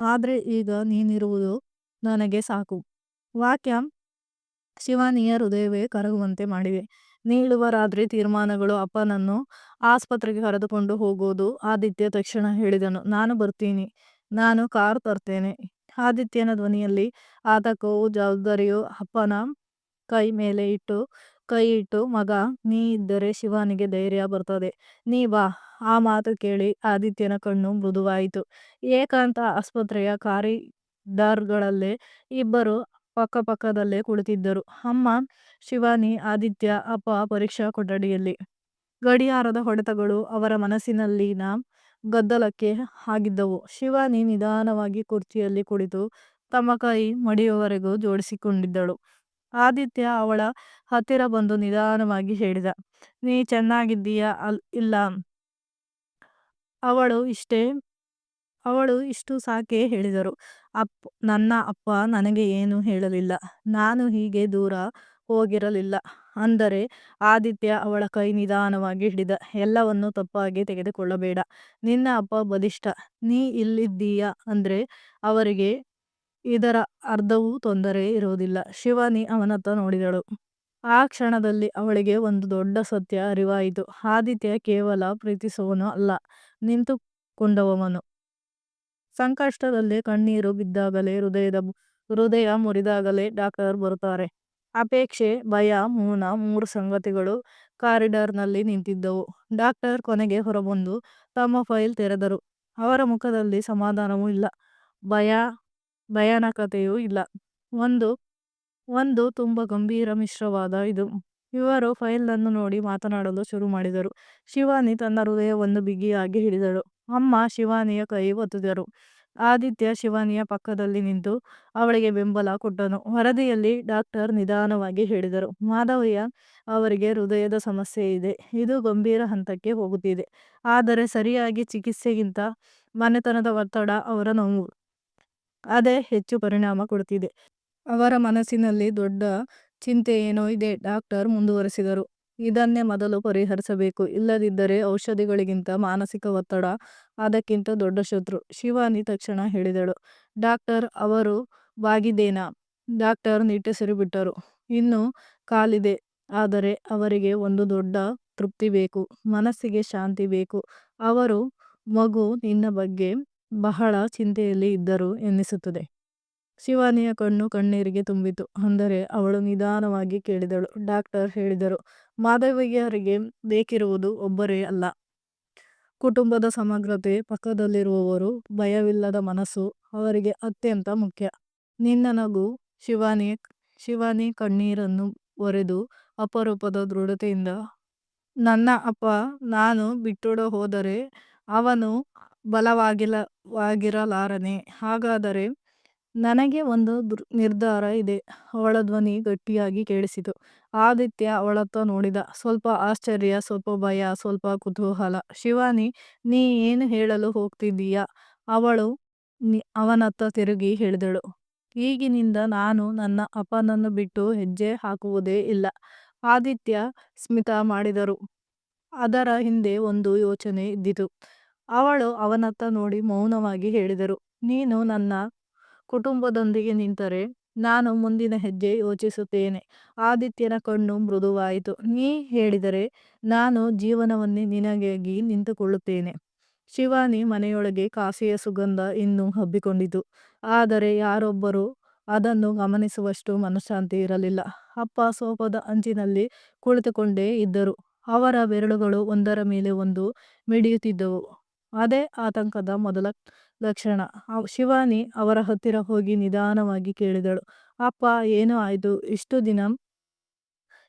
ಆದ್ರೆ ಈಗ ನೀನಿರುವುದು ನನಗೆ ಸಾಕು. ವಾಕ್ಯ ಶಿವಾನಿಯ ಹೃದಯವೇ ಕರಗುವಂತೆ ಮಾಡಿವೆ. ನೀಳುವ ರಾತ್ರಿ ತೀರ್ಮಾನಗಳು. ಅಪ್ಪನನ್ನು ಆಸ್ಪತ್ರೆಗೆ ಕರೆದುಕೊಂಡು ಹೋಗೋದು. ಆದಿತ್ಯ ತಕ್ಷಣ ಹೇಳಿದನು, ನಾನು ಬರ್ತೀನಿ, ನಾನು ಕಾರ್ ತರ್ತೇನೆ. ಆದಿತ್ಯನ ಧ್ವನಿಯಲ್ಲಿ ಆತಂಕವೂ ಜವಾಬ್ದಾರಿಯೂ. ಅಪ್ಪನ ಕೈ ಇಟ್ಟು, ಮಗ, ನೀ ಇದ್ದರೆ ಶಿವಾನಿಗೆ ಧೈರ್ಯ ಬರ್ತದೆ, ನೀ ಬಾ. ಆ ಮಾತು ಕೇಳಿ ಆದಿತ್ಯನ ಕಣ್ಣು ಮೃದುವಾಯಿತು. ಏಕಾಂತ ಆಸ್ಪತ್ರೆಯ ಕಾರಿಡಾರ್ಗಳಲ್ಲೇ ಇಬ್ಬರು ಪಕ್ಕದಲ್ಲೇ ಕುಳಿತಿದ್ದರು. ಅಮ್ಮ, ಶಿವಾನಿ, ಆದಿತ್ಯ. ಅಪ್ಪ ಪರೀಕ್ಷಾ ಕೊಠಡಿಯಲ್ಲಿ. ಗಡಿಯಾರದ ಹೊಡೆತಗಳು ಅವರ ಮನಸ್ಸಿನಲ್ಲಿನ ಗದ್ದಲಕ್ಕೆ ಆಗಿದ್ದವು. ಶಿವಾನಿ ನಿಧಾನವಾಗಿ ಕುರ್ಚಿಯಲ್ಲಿ ಕುಳಿತು ತಮ್ಮ ಕೈ ಮಡಿಯವರೆಗೂ ಜೋಡಿಸಿಕೊಂಡಿದ್ದಳು. ಆದಿತ್ಯ ಅವಳ ಹತ್ತಿರ ಬಂದು ನಿಧಾನವಾಗಿ ಹೇಳಿದ, ನೀ ಚೆನ್ನಾಗಿದ್ದೀಯಾ ಇಲ್ಲ? ಅವಳು ಇಷ್ಟು ಸಾಕೆ ಹೇಳಿದರು. ನನ್ನ ಅಪ್ಪ ನನಗೆ ಏನು ಹೇಳಲಿಲ್ಲ, ನಾನು ಹೀಗೆ ದೂರ ಹೋಗಿರಲಿಲ್ಲ ಅಂದರೆ. ಆದಿತ್ಯ ಅವಳ ಕೈ ನಿಧಾನವಾಗಿ ಹಿಡಿದ. ಎಲ್ಲವನ್ನೂ ತಪ್ಪಾಗಿ ತೆಗೆದುಕೊಳ್ಳಬೇಡ. ನಿನ್ನ ಅಪ್ಪ ಬಲಿಷ್ಠ. ನೀ ಇಲ್ಲಿದ್ದೀಯ ಅಂದ್ರೆ ಅವರಿಗೆ ಇದರ ಅರ್ಧವೂ ತೊಂದರೆ ಇರೋದಿಲ್ಲ. ಶಿವಾನಿ ಅವನತ್ತ ನೋಡಿದಳು. ಆ ಕ್ಷಣದಲ್ಲಿ ಅವಳಿಗೆ ಒಂದು ದೊಡ್ಡ ಸತ್ಯ ಅರಿವಾಯಿತು. ಆದಿತ್ಯ ಕೇವಲ ಪ್ರೀತಿಸುವವನು ಅಲ್ಲ, ನಿಂತುಕೊಂಡವನು. ಸಂಕಷ್ಟದಲ್ಲೇ, ಕಣ್ಣೀರು ಬಿದ್ದಾಗಲೇ, ಹೃದಯ ಮುರಿದಾಗಲೇ ಡಾಕ್ಟರ್ ಬರುತ್ತಾರೆ. ಅಪೇಕ್ಷೆ, ಭಯ, ಮೌನ, 3 ಸಂಗತಿಗಳು ಕಾರಿಡಾರ್ನಲ್ಲಿ ನಿಂತಿದ್ದವು. ಡಾಕ್ಟರ್ ಕೊನೆಗೆ ಹೊರಬಂದು ತಮ್ಮ ಫೈಲ್ ತೆರೆದರು. ಅವರ ಮುಖದಲ್ಲಿ ಸಮಾಧಾನವೂ ಇಲ್ಲ, ಭಯಾನಕತೆಯೂ ಇಲ್ಲ. ಒಂದು ತುಂಬ ಗಂಭೀರ ಮಿಶ್ರವಾದ ಇದು. ಇವರು ಫೈಲನ್ನು ನೋಡಿ ಮಾತನಾಡಲು ಶುರು ಮಾಡಿದರು. ಶಿವಾನಿ ತನ್ನ ಹೃದಯವನ್ನು ಬಿಗಿಯಾಗಿ ಹಿಡಿದಳು. ಅಮ್ಮ ಶಿವಾನಿಯ ಕೈ ಒತ್ತಿದರು. ಆದಿತ್ಯ ಶಿವಾನಿಯ ಪಕ್ಕದಲ್ಲಿ ನಿಂತು ಅವಳಿಗೆ ಬೆಂಬಲ ಕೊಟ್ಟನು. ವರದಿಯಲ್ಲಿ ಡಾಕ್ಟರ್ ನಿಧಾನವಾಗಿ ಹೇಳಿದರು, ಮಾಧವಯ್ಯ ಅವರಿಗೆ ಹೃದಯದ ಸಮಸ್ಯೆ ಇದೆ. ಇದು ಗಂಭೀರ ಹಂತಕ್ಕೆ ಹೋಗುತ್ತಿದೆ. ಆದರೆ ಸರಿಯಾಗಿ ಚಿಕಿತ್ಸೆಗಿಂತ ಮನೆತನದ ಒತ್ತಡ, ಅವರ ನೋವು, ಅದೇ ಹೆಚ್ಚು ಪರಿಣಾಮ ಕೊಡುತ್ತಿದೆ. ಅವರ ಮನಸ್ಸಿನಲ್ಲಿ ದೊಡ್ಡ ಚಿಂತೆ ಏನೋ ಇದೆ. ಡಾಕ್ಟರ್ ಮುಂದುವರೆಸಿದರು, ಇದನ್ನೇ ಮೊದಲು ಪರಿಹರಿಸಬೇಕು. ಇಲ್ಲದಿದ್ದರೆ ಔಷಧಿಗಳಿಗಿಂತ ಮಾನಸಿಕ ಒತ್ತಡ ಅದಕ್ಕಿಂತ ದೊಡ್ಡ ಶತ್ರು. ಶಿವಾನಿ ತಕ್ಷಣ ಹೇಳಿದಳು, ಡಾಕ್ಟರ್, ಅವರು ಬಾಗಿದ್ದೇನಾ? ಡಾಕ್ಟರ್ ನಿಟ್ಟುಸಿರು ಬಿಟ್ಟರು. ಇನ್ನೂ ಕಾಲಿದೆ, ಆದರೆ ಅವರಿಗೆ ಒಂದು ದೊಡ್ಡ ತೃಪ್ತಿ ಬೇಕು, ಮನಸ್ಸಿಗೆ ಶಾಂತಿ ಬೇಕು. ಅವರು ಮಗು ನಿನ್ನ ಬಗ್ಗೆ ಬಹಳ ಚಿಂತೆಯಲ್ಲಿ ಇದ್ದರು ಎನ್ನಿಸುತ್ತದೆ. ಶಿವಾನಿಯ ಕಣ್ಣು ಕಣ್ಣೀರಿಗೆ ತುಂಬಿತು. ಅಂದರೆ ಅವಳು ನಿಧಾನವಾಗಿ ಕೇಳಿದಳು. ಡಾಕ್ಟರ್ ಹೇಳಿದರು, ಮಾಧವಯ್ಯರಿಗೆ ಬೇಕಿರುವುದು ಒಬ್ಬರೇ ಅಲ್ಲ, ಕುಟುಂಬದ ಸಮಗ್ರತೆ. ಪಕ್ಕದಲ್ಲಿರುವವರು, ಭಯವಿಲ್ಲದ ಮನಸ್ಸು ಅವರಿಗೆ ಅತ್ಯಂತ ಮುಖ್ಯ. ನಿನ್ನ ನಗು. ಶಿವಾನಿ ಕಣ್ಣೀರನ್ನು ಒರೆದು ಅಪರೂಪದ ದೃಢತೆಯಿಂದ, ನನ್ನ ಅಪ್ಪ ನಾನು ಬಿಟ್ಟುಡ ಹೋದರೆ ಅವನು ಬಲವಾಗಿರಲಾರನೆ. ಹಾಗಾದರೆ ನನಗೆ ಒಂದು ನಿರ್ಧಾರ ಇದೆ. ಅವಳ ಧ್ವನಿ ಗಟ್ಟಿಯಾಗಿ ಕೇಳಿಸಿತು. ಆದಿತ್ಯ ಅವಳತ್ತ ನೋಡಿದ. ಸ್ವಲ್ಪ ಆಶ್ಚರ್ಯ, ಸ್ವಲ್ಪ ಭಯ, ಸ್ವಲ್ಪ ಕುತೂಹಲ. ಶಿವಾನಿ, ನೀ ಏನು ಹೇಳಲು ಹೋಗ್ತಿದ್ದೀಯಾ? ಅವಳು ಅವನತ್ತ ತಿರುಗಿ ಹೇಳಿದಳು, ಈಗಿನಿಂದ ನಾನು ನನ್ನ ಅಪ್ಪನನ್ನು ಬಿಟ್ಟು ಹೆಜ್ಜೆ ಹಾಕುವುದೇ ಇಲ್ಲ. ಆದಿತ್ಯ ಸ್ಮಿತ ಮಾಡಿದರು. ಅದರ ಹಿಂದೆ ಒಂದು ಯೋಚನೆ ಇದ್ದಿತು. ಅವಳು ಅವನತ್ತ ನೋಡಿ ಮೌನವಾಗಿ ಹೇಳಿದರು, ನೀನು ನನ್ನ ಕುಟುಂಬದೊಂದಿಗೆ ನಿಂತರೆ ನಾನು ಮುಂದಿನ ಹೆಜ್ಜೆ ಯೋಚಿಸುತ್ತೇನೆ. ಆದಿತ್ಯನ ಕಣ್ಣು ಮೃದುವಾಯಿತು. ನೀ ಹೇಳಿದರೆ ನಾನು ಜೀವನವನ್ನೇ ನಿನಗಾಗಿ ನಿಂತುಕೊಳ್ಳುತ್ತೇನೆ. ಶಿವಾನಿ ಮನೆಯೊಳಗೆ ಕಾಫಿಯ ಸುಗಂಧ ಇನ್ನೂ ಹಬ್ಬಿಕೊಂಡಿತು. ಆದರೆ ಯಾರೊಬ್ಬರೂ ಅದನ್ನು ಗಮನಿಸುವಷ್ಟು ಮನಃಶಾಂತಿ ಇರಲಿಲ್ಲ. ಅಪ್ಪ ಸೋಫಾದ ಅಂಚಿನಲ್ಲಿ ಕುಳಿತುಕೊಂಡೇ ಇದ್ದರು. ಅವರ ಬೆರಳುಗಳು ಒಂದರ ಮೇಲೆ ಒಂದು ಮಿಡಿಯುತ್ತಿದ್ದವು. ಅದೇ ಆತಂಕದ ಮೊದಲ ಲಕ್ಷಣ. ಶಿವಾನಿ ಅವರ ಹತ್ತಿರ ಹೋಗಿ ನಿಧಾನವಾಗಿ ಕೇಳಿದಳು, ಅಪ್ಪ, ಏನು ಆಯ್ತು?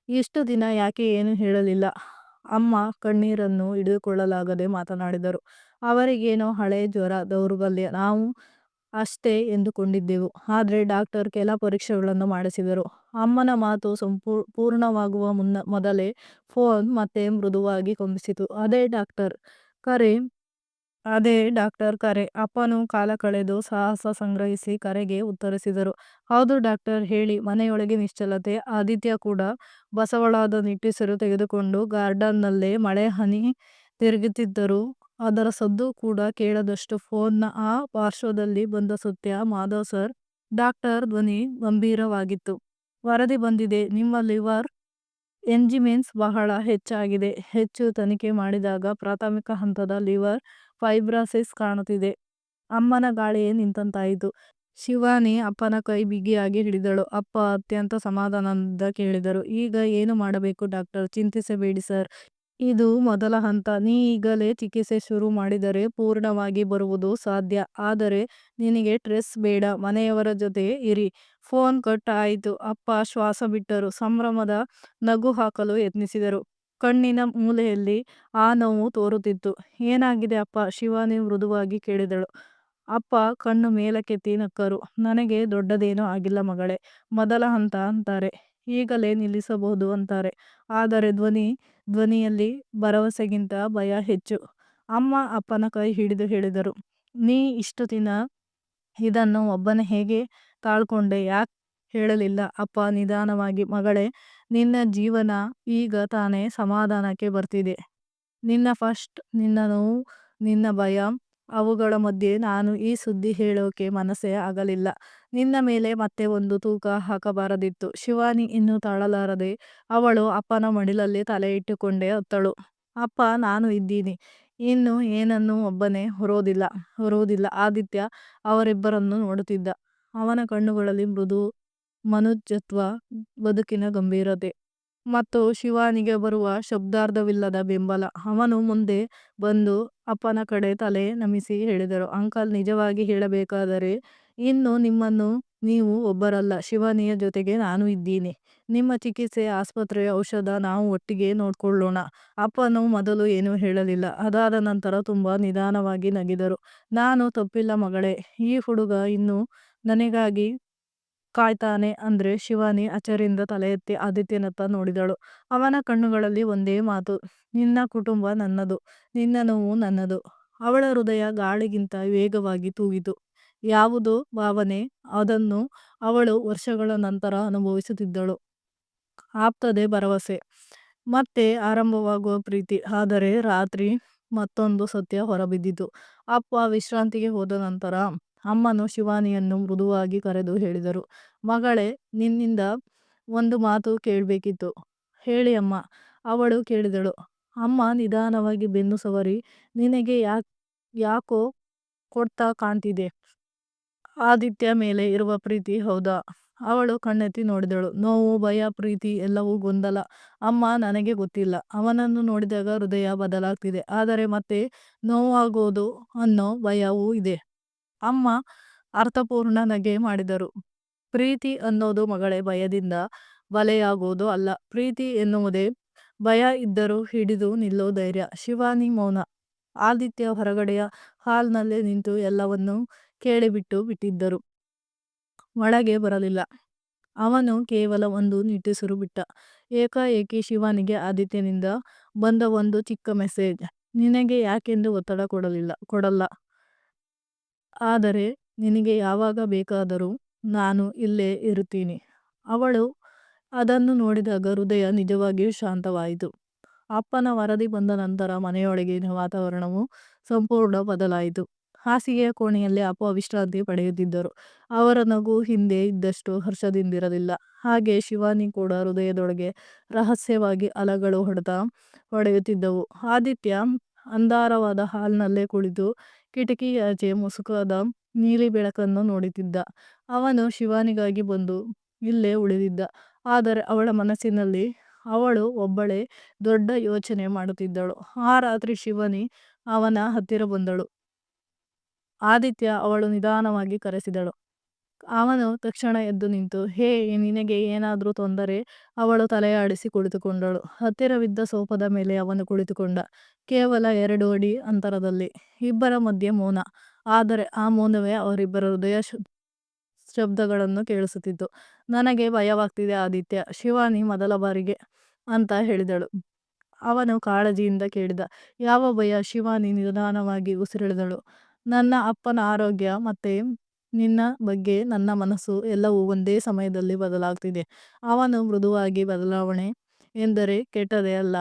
ಇಷ್ಟು ದಿನ ಯಾಕೆ ಏನು ಹೇಳಲಿಲ್ಲ? ಅಮ್ಮ ಕಣ್ಣೀರನ್ನು ಹಿಡಿದುಕೊಳ್ಳಲಾಗದೆ ಮಾತನಾಡಿದರು. ಅವರಿಗೇನೋ ಹಳೆ ಜ್ವರ, ದೌರ್ಬಲ್ಯ. ನಾವು ಅಷ್ಟೇ ಎಂದುಕೊಂಡಿದ್ದೆವು. ಆದರೆ ಡಾಕ್ಟರ್ ಕೆಲ ಪರೀಕ್ಷೆಗಳನ್ನು ಮಾಡಿಸಿದರು. ಅಮ್ಮನ ಮಾತು ಪೂರ್ಣವಾಗುವ ಮೊದಲೇ ಫೋನ್ ಮತ್ತೆ ಮೃದುವಾಗಿ ಕಂಪಿಸಿತು. ಅದೇ ಡಾಕ್ಟರ್ ಕರೆ. ಅಪ್ಪನು ಕಾಲ ಕಳೆದು ಸಾಹಸ ಸಂಗ್ರಹಿಸಿ ಕರೆಗೆ ಉತ್ತರಿಸಿದರು. ಹೌದು ಡಾಕ್ಟರ್, ಹೇಳಿ. ಮನೆಯೊಳಗೆ ನಿಶ್ಚಲತೆ. ಆದಿತ್ಯ ಕೂಡ ಬಸವಳಾದ ನಿಟ್ಟುಸಿರು ತೆಗೆದುಕೊಂಡು ಗಾರ್ಡನ್ನಲ್ಲೇ ಮಳೆ ಹನಿ ತಿರುಗುತ್ತಿದ್ದರು. ಅದರ ಸದ್ದು ಕೂಡ ಕೇಳದಷ್ಟು ಫೋನ್ನ ಆ ಪಾರ್ಶ್ವದಲ್ಲಿ ಬಂದ ಸತ್ಯ ಮಾಧವ್ ಸರ್. ಡಾಕ್ಟರ್ ಧ್ವನಿ ಗಂಭೀರವಾಗಿತ್ತು. ವರದಿ ಬಂದಿದೆ. ನಿಮ್ಮ ಲಿವರ್ ಎಂಜಿಮೆನ್ಸ್ ಬಹಳ ಹೆಚ್ಚಾಗಿದೆ. ಹೆಚ್ಚು ತನಿಖೆ ಮಾಡಿದಾಗ ಪ್ರಾಥಮಿಕ ಹಂತದ ಲಿವರ್ ಫೈಬ್ರಾಸಿಸ್ ಕಾಣುತ್ತಿದೆ. ಅಮ್ಮನ ಗಾಳಿಯೇ ನಿಂತಂತಾಯಿತು. ಶಿವಾನಿ ಅಪ್ಪನ ಕೈ ಬಿಗಿಯಾಗಿ ಹಿಡಿದಳು. ಅಪ್ಪ ಅತ್ಯಂತ ಸಮಾಧಾನದಿಂದ ಕೇಳಿದರು. ಈಗ ಏನು ಮಾಡಬೇಕು ಡಾಕ್ಟರ್? ಚಿಂತಿಸಬೇಡಿ ಸರ್. ಇದು ಮೊದಲ ಹಂತ. ನೀ ಈಗಲೇ ಚಿಕಿತ್ಸೆ ಶುರು ಮಾಡಿದರೆ ಪೂರ್ಣವಾಗಿ ಬರುವುದು ಸಾಧ್ಯ. ಆದರೆ ನಿನಗೆ ಸ್ಟ್ರೆಸ್ ಬೇಡ. ಮನೆಯವರ ಜೊತೆ ಇರಿ. ಫೋನ್ ಕಟ್ ಆಯಿತು. ಅಪ್ಪ ಶ್ವಾಸ ಬಿಟ್ಟರು. ಸಂಭ್ರಮದ ನಗು ಹಾಕಲು ಯತ್ನಿಸಿದರು. ಕಣ್ಣಿನ ಮೂಲೆಯಲ್ಲಿ ಆ ನೋವು ತೋರುತ್ತಿತ್ತು. ಏನಾಗಿದೆ ಅಪ್ಪ? ಶಿವಾನಿ ಮೃದುವಾಗಿ ಕೇಳಿದಳು. ಅಪ್ಪ ಕಣ್ಣು ಮೇಲಕ್ಕೆತ್ತಿ ನಕ್ಕರು. ನನಗೆ ದೊಡ್ಡದೇನೂ ಆಗಿಲ್ಲ ಮಗಳೇ. ಮೊದಲ ಹಂತ ಅಂತಾರೆ. ಈಗಲೇ ನಿಲ್ಲಿಸಬಹುದು ಅಂತಾರೆ. ಆದರೆ ಧ್ವನಿಯಲ್ಲಿ ಭರವಸೆಗಿಂತ ಭಯ ಹೆಚ್ಚು. ಅಮ್ಮ ಅಪ್ಪನ ಕೈ ಹಿಡಿದು ಹೇಳಿದರು. ನೀ ಇಷ್ಟು ದಿನ ಇದನ್ನು ಒಬ್ಬನೇ ಹೇಗೆ ತಾಳ್ಕೊಂಡೆ? ಯಾಕೆ ಹೇಳಲಿಲ್ಲ? ಅಪ್ಪ ನಿಧಾನವಾಗಿ, ಮಗಳೇ, ನಿನ್ನ ಜೀವನ ಈಗ ತಾನೇ ಸಮಾಧಾನಕ್ಕೆ ಬರ್ತಿದೆ. ನಿನ್ನ ಫಸ್ಟ್, ನಿನ್ನ ನೋವು, ನಿನ್ನ ಭಯ, ಅವುಗಳ ಮಧ್ಯೆ ನಾನು ಈ ಸುದ್ದಿ ಹೇಳೋಕೆ ಮನಸ್ಸೇ ಆಗಲಿಲ್ಲ. ನಿನ್ನ ಮೇಲೆ ಮತ್ತೆ ಒಂದು ತೂಕ ಹಾಕಬಾರದಿತ್ತು. ಶಿವಾನಿ ಇನ್ನೂ ತಾಳಲಾರದೆ ಅವಳು ಅಪ್ಪನ ಮಡಿಲಲ್ಲಿ ತಲೆ ಇಟ್ಟುಕೊಂಡೇ ಅತ್ತಳು. ಅಪ್ಪ, ನಾನು ಇದ್ದೀನಿ. ಇನ್ನು ಏನನ್ನೂ ಒಬ್ಬನೇ ಹೊರುವುದಿಲ್ಲ. ಆದಿತ್ಯ ಅವರಿಬ್ಬರನ್ನು ನೋಡುತ್ತಿದ್ದ. ಅವನ ಕಣ್ಣುಗಳಲ್ಲಿ ಮೃದು ಮನುಜತ್ವ, ಬದುಕಿನ ಗಂಭೀರತೆ ಮತ್ತು ಶಿವಾನಿಗೆ ಬರುವ ಶಬ್ದಾರ್ಥವಿಲ್ಲದ ಬೆಂಬಲ. ಅವನು ಮುಂದೆ ಬಂದು ಅಪ್ಪನ ಕಡೆ ತಲೆ ನಮಿಸಿ ಹೇಳಿದರು. ಅಂಕಲ್, ನಿಜವಾಗಿ ಹೇಳಬೇಕಾದರೆ ಇನ್ನು ನಿಮ್ಮನ್ನು ನೀವು ಒಬ್ಬರಲ್ಲ. ಶಿವಾನಿಯ ಜೊತೆಗೆ ನಾನು ಇದ್ದೀನಿ. ನಿಮ್ಮ ಚಿಕಿತ್ಸೆ, ಆಸ್ಪತ್ರೆ, ಔಷಧ ನಾವು ಒಟ್ಟಿಗೆ ನೋಡ್ಕೊಳ್ಳೋಣ. ಅಪ್ಪನು ಮೊದಲು ಏನೂ ಹೇಳಲಿಲ್ಲ. ಅದಾದ ನಂತರ ತುಂಬ ನಿಧಾನವಾಗಿ ನಗಿದರು. ನಾನು ತಪ್ಪಿಲ್ಲ ಮಗಳೇ. ಈ ಹುಡುಗ ಇನ್ನೂ ನನಗಾಗಿ ಕಾಯ್ತಾನೆ ಅಂದ್ರೆ? ಶಿವಾನಿ ಅಚ್ಚರಿಯಿಂದ ತಲೆ ಎತ್ತಿ ಆದಿತ್ಯನತ್ತ ನೋಡಿದಳು. ಅವನ ಕಣ್ಣುಗಳಲ್ಲಿ ಒಂದೇ ಮಾತು. ನಿನ್ನ ಕುಟುಂಬ ನನ್ನದು, ನಿನ್ನ ನೋವು ನನ್ನದು. ಅವಳ ಹೃದಯ ಗಾಳಿಗಿಂತ ವೇಗವಾಗಿ ತೂಗಿತು. ಯಾವುದೋ ಭಾವನೆ, ಅದನ್ನು ಅವಳು ವರ್ಷಗಳ ನಂತರ ಅನುಭವಿಸುತ್ತಿದ್ದಳು. ಆಪ್ತತೆ, ಭರವಸೆ, ಮತ್ತೆ ಆರಂಭವಾಗುವ ಪ್ರೀತಿ. ಆದರೆ ರಾತ್ರಿ ಮತ್ತೊಂದು ಸತ್ಯ ಹೊರಬಿದ್ದಿತು. ಅಪ್ಪ ವಿಶ್ರಾಂತಿಗೆ ಹೋದ ನಂತರ ಅಮ್ಮನು ಶಿವಾನಿಯನ್ನು ಮೃದುವಾಗಿ ಕರೆದು ಹೇಳಿದರು. ಮಗಳೇ, ನಿನ್ನಿಂದ ಒಂದು ಮಾತು ಕೇಳಬೇಕಿತ್ತು. ಹೇಳಿ ಅಮ್ಮ. ಅವಳು ಕೇಳಿದಳು. ಅಮ್ಮ ನಿಧಾನವಾಗಿ ಬೆನ್ನು ಸವರಿ, ನಿನಗೆ ಯಾಕೋ ಕೊಡ್ತಾ ಕಾಣ್ತಿದೆ. ಆದಿತ್ಯ ಮೇಲೆ ಇರುವ ಪ್ರೀತಿ ಹೌದಾ? ಅವಳು ಕಣ್ಣೆತ್ತಿ ನೋಡಿದಳು. ನೋವು, ಭಯ, ಪ್ರೀತಿ ಎಲ್ಲವೂ ಗೊಂದಲ. ಅಮ್ಮ, ನನಗೆ ಗೊತ್ತಿಲ್ಲ. ಅವನನ್ನು ನೋಡಿದಾಗ ಹೃದಯ ಬದಲಾಗ್ತಿದೆ. ಆದರೆ ಮತ್ತೆ ನೋವಾಗೋದು ಅನ್ನೋ ಭಯವೂ ಇದೆ. ಅಮ್ಮ ಅರ್ಥಪೂರ್ಣ ನಗೆ ಮಾಡಿದರು. ಪ್ರೀತಿ ಅನ್ನೋದು ಮಗಳೇ ಭಯದಿಂದ ಬಲೆಯಾಗೋದು ಅಲ್ಲ. ಪ್ರೀತಿ ಎನ್ನುವುದೇ ಭಯ ಇದ್ದರೂ ಹಿಡಿದು ನಿಲ್ಲೋ ಧೈರ್ಯ. ಶಿವಾನಿ ಮೌನ. ಆದಿತ್ಯ ಹೊರಗಡೆಯ ಹಾಲ್ನಲ್ಲೇ ನಿಂತು ಎಲ್ಲವನ್ನೂ ಕೇಳಿಬಿಟ್ಟಿದ್ದರು. ಒಳಗೆ ಬರಲಿಲ್ಲ. ಅವನು ಕೇವಲ ಒಂದು ನಿಟ್ಟುಸಿರು ಬಿಟ್ಟ. ಏಕಾಏಕಿ ಶಿವಾನಿಗೆ ಆದಿತ್ಯನಿಂದ ಬಂದ ಒಂದು ಚಿಕ್ಕ ಮೆಸೇಜ್. ನಿನಗೆ ಯಾಕೆಂದು ಒತ್ತಡ ಕೊಡಲ್ಲ. ಆದರೆ ನಿನಗೆ ಯಾವಾಗ ಬೇಕಾದರೂ ನಾನು ಇಲ್ಲೇ ಇರುತ್ತೀನಿ. ಅವಳು ಅದನ್ನು ನೋಡಿದಾಗ ಹೃದಯ ನಿಜವಾಗಿಯೂ ಶಾಂತವಾಯಿತು. ಅಪ್ಪನ ವರದಿ ಬಂದ ನಂತರ ಮನೆಯೊಳಗಿನ ವಾತಾವರಣವು ಸಂಪೂರ್ಣ ಬದಲಾಯಿತು. ಹಾಸಿಗೆಯ ಕೋಣೆಯಲ್ಲಿ ಅಪ್ಪ ವಿಶ್ರಾಂತಿ ಪಡೆಯುತ್ತಿದ್ದರು. ಅವರ ನಗು ಹಿಂದೆ ಇದ್ದಷ್ಟು ಹರ್ಷದಿಂದಿರಲಿಲ್ಲ. ಹಾಗೆ ಶಿವಾನಿ ಕೂಡ ಹೃದಯದೊಳಗೆ ರಹಸ್ಯವಾಗಿ ಅಲೆಗಳು ಹೊಡೆಯುತ್ತಿದ್ದವು. ಆದಿತ್ಯ ಅಂಧಾರವಾದ ಹಾಲ್ನಲ್ಲೇ ಕುಳಿತು ಕಿಟಕಿಯಾಚೆ ಮುಸುಕಾದ ನೀಲಿ ಬೆಳಕನ್ನು ನೋಡುತ್ತಿದ್ದ. ಅವನು ಶಿವಾನಿಗಾಗಿ ಬಂದು ಇಲ್ಲೇ ಉಳಿದಿದ್ದ. ಆದರೆ ಅವಳ ಮನಸ್ಸಿನಲ್ಲಿ ಅವಳು ಒಬ್ಬಳೇ ದೊಡ್ಡ ಯೋಚನೆ ಮಾಡುತ್ತಿದ್ದಳು. ಆ ರಾತ್ರಿ ಶಿವಾನಿ ಅವನ ಹತ್ತಿರ ಬಂದಳು. ಆದಿತ್ಯ ಅವಳು ನಿಧಾನವಾಗಿ ಕರೆಸಿದಳು. ಅವನು ತಕ್ಷಣ ಎದ್ದು ನಿಂತು, ಹೇ, ನಿನಗೆ ಏನಾದ್ರೂ ತೊಂದರೆ? ಅವಳು ತಲೆಯಾಡಿಸಿ ಕುಳಿತುಕೊಂಡಳು. ಹತ್ತಿರವಿದ್ದ ಸೋಫಾದ ಮೇಲೆ ಅವನು ಕುಳಿತುಕೊಂಡ. ಕೇವಲ 2 ಅಡಿ ಅಂತರದಲ್ಲಿ. ಇಬ್ಬರ ಮಧ್ಯೆ ಮೌನ. ಆದರೆ ಆ ಮೌನವೇ ಅವರಿಬ್ಬರ ಹೃದಯ ಶಬ್ದಗಳನ್ನು ಕೇಳಿಸುತ್ತಿತ್ತು. ನನಗೆ ಭಯವಾಗ್ತಿದೆ ಆದಿತ್ಯ, ಶಿವಾನಿ ಮೊದಲ ಬಾರಿಗೆ ಅಂತ ಹೇಳಿದಳು. ಅವನು ಕಾಳಜಿಯಿಂದ ಕೇಳಿದ. ಯಾವ ಭಯ? ಶಿವಾನಿ ನಿಧಾನವಾಗಿ ಉಸಿರೆಳೆದಳು. ನನ್ನ ಅಪ್ಪನ ಆರೋಗ್ಯ ಮತ್ತೆ ನಿನ್ನ ಬಗ್ಗೆ ನನ್ನ ಮನಸ್ಸು ಎಲ್ಲವೂ ಒಂದೇ ಸಮಯದಲ್ಲಿ ಬದಲಾಗ್ತಿದೆ. ಅವನು ಮೃದುವಾಗಿ, ಬದಲಾವಣೆ ಎಂದರೆ ಕೆಟ್ಟದೇ ಅಲ್ಲ.